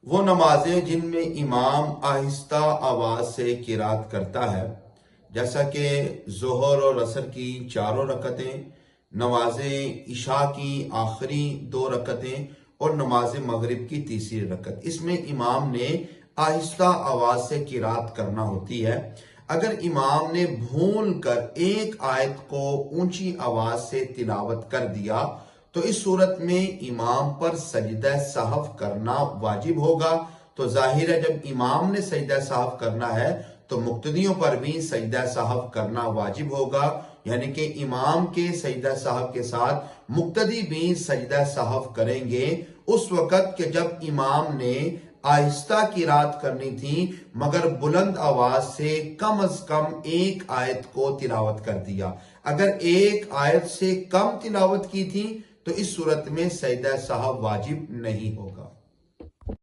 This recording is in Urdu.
وہ نمازیں جن میں امام آہستہ آواز سے قرات کرتا ہے، جیسا کہ ظہر اور عصر کی 4 رکعتیں، نماز عشاء کی آخری 2 رکعتیں اور نماز مغرب کی تیسری رکعت، اس میں امام نے آہستہ آواز سے قرات کرنا ہوتی ہے۔ اگر امام نے بھول کر ایک آیت کو اونچی آواز سے تلاوت کر دیا تو اس صورت میں امام پر سجدہ سہو کرنا واجب ہوگا۔ تو ظاہر ہے جب امام نے سجدہ سہو کرنا ہے تو مقتدیوں پر بھی سجدہ سہو کرنا واجب ہوگا، یعنی کہ امام کے سجدہ سہو کے ساتھ مقتدی بھی سجدہ سہو کریں گے اس وقت کہ جب امام نے آہستہ قرات کرنی تھی مگر بلند آواز سے کم از کم ایک آیت کو تلاوت کر دیا۔ اگر ایک آیت سے کم تلاوت کی تھی تو اس صورت میں سجدہ سہو واجب نہیں ہوگا۔